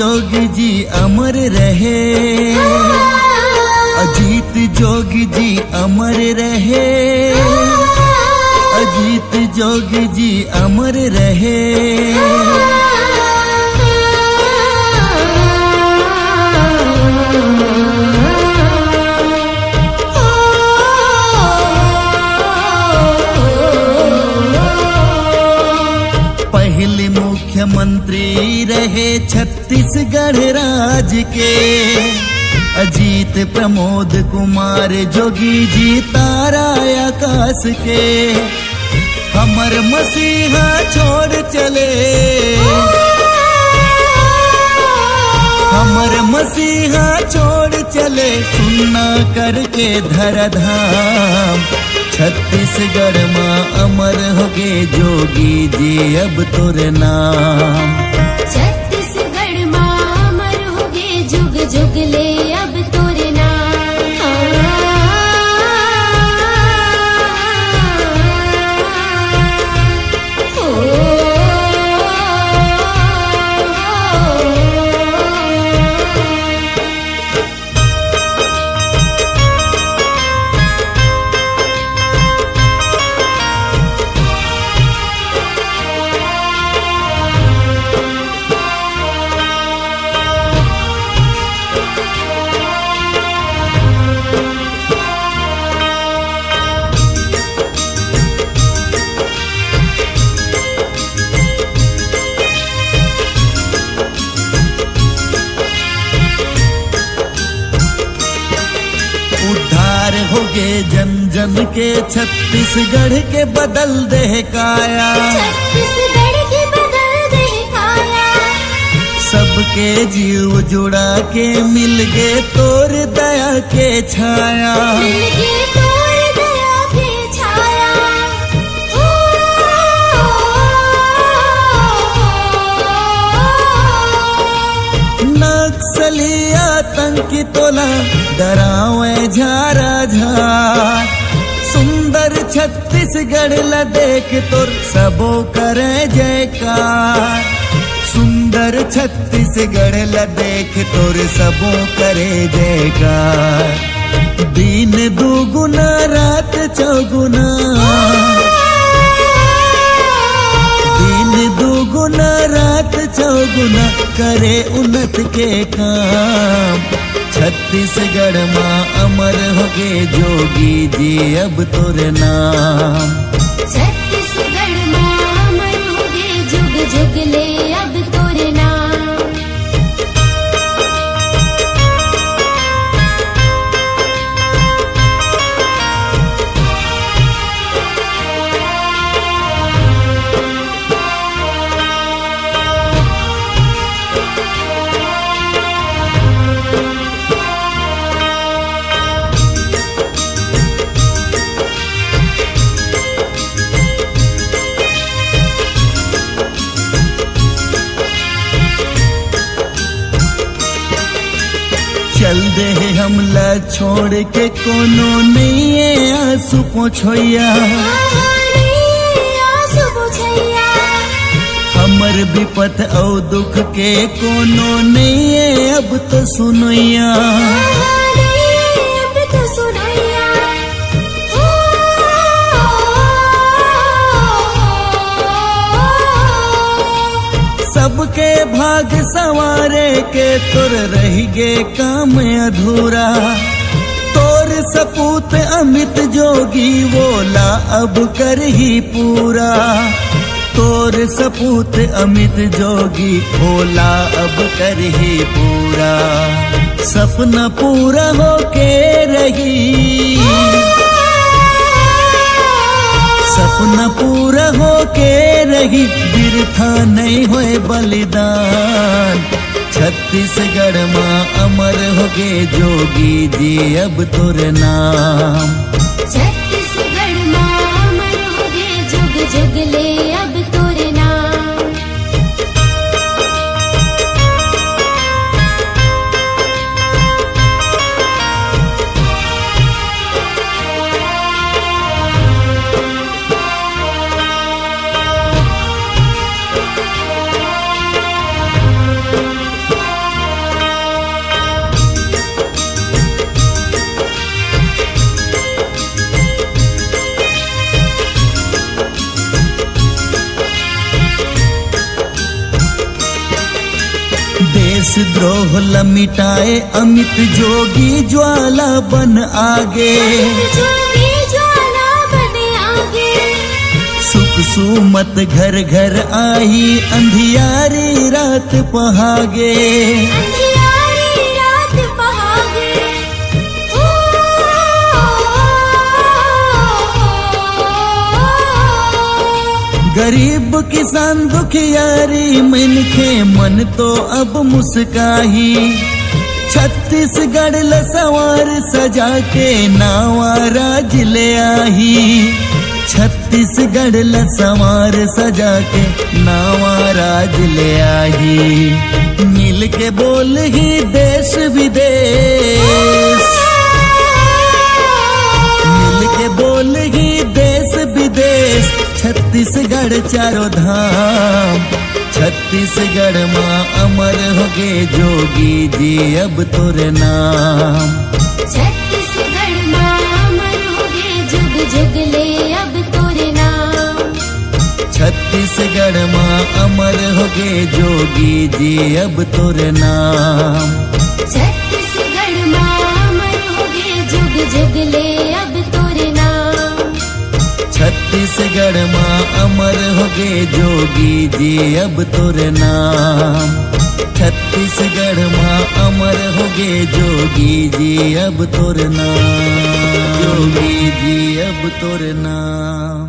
जोगी जी अमर रहे, अजीत जोगी जी अमर रहे, अजीत जोगी जी अमर रहे। पहले मुख्यमंत्री रहे छत्तीसगढ़ राज के, अजीत प्रमोद कुमार जोगी जी तारा आकाश के। हमर मसीहा छोड़ चले, हमर मसीहा छोड़ चले, सुन्ना करके धराधाम। छत्तीसगढ़ माँ अमर होगे जोगी जी अब तोर नाम। छत्तीसगढ़ माँ अमर होगे जुग जुग ले अब तोर नाम। होगे जन जन के छत्तीसगढ़ के बदल दे काया, छत्तीसगढ़ के बदल दे काया। सबके जीव जुड़ा के मिल गए तोर दया के छाया, मिल गए तोर दया के छाया। नक्सली आतंकी तोला डरावे झारा झार, सुंदर छत्तीसगढ़ ला देख तोर सबो करे जयकार। सुंदर छत्तीसगढ़ ला देख तोर सबो करे जयकार। दिन दुगुना रात चौगुना, दिन दुगुना रात चौगुना करे उन्नत के काम। छत्तीसगढ़ माँ अमर होगे जोगी जी अब तोर नाम। छत्तीसगढ़ माँ अमर होगे जुग जुग ले अब तोर नाम। चल दे हमला छोड़ के कोनो नहीं है आंसू पोछोया, हमर विपत और दुख के कोनो नहीं है अब तो सुनैया। सबके भाग संवारे के तोर रह गे काम अधूरा। तोर सपूत अमित जोगी बोला अब कर ही पूरा। तोर सपूत अमित जोगी बोला अब कर ही पूरा। सपना पूरा होके रही, सपना पूरा होके रही, बिरथा नहीं होए बलिदान। छत्तीसगढ़ माँ अमर होगे जोगी जी अब तोर नाम। छत्तीसगढ़ माँ अमर होगे जुग जुग ले अब तोर नाम। देशद्रोह लमिटाए अमित जोगी ज्वाला बन आगे। जोगी ज्वाला बने आगे। सुख सुमत घर घर आई अंधियारी रात पहागे। अंधियारी रात पहागे। गरीब किसान दुखियारी मनखे मन तो अब मुस्काही। छत्तीसगढ़ लसवार सजा के नावा राज ले आही। छत्तीसगढ़ लसवार सजा के नावा राज ले आही। मिल के बोल ही देश विदेश। मिल के बोल ही देश विदेश। छत्तीसगढ़ चारों धाम। छत्तीसगढ़ माँ अमर होगे जोगी जी अब तोरे नाम। छत्तीसगढ़ माँ अमर होगे जुग जुग ले अब तोरे नाम। छत्तीसगढ़ माँ अमर होगे जोगी जी अब तोरे नाम। छत्तीसगढ़ माँ अमर होगे जुग जुग ले अब तोरे नाम। छत्तीसगढ़ माँ अमर होगे जोगी जी अब तोरे नाम। छत्तीसगढ़ माँ अमर होगे जोगी जी अब तोरे नाम। जोगी जी अब तोरे नाम।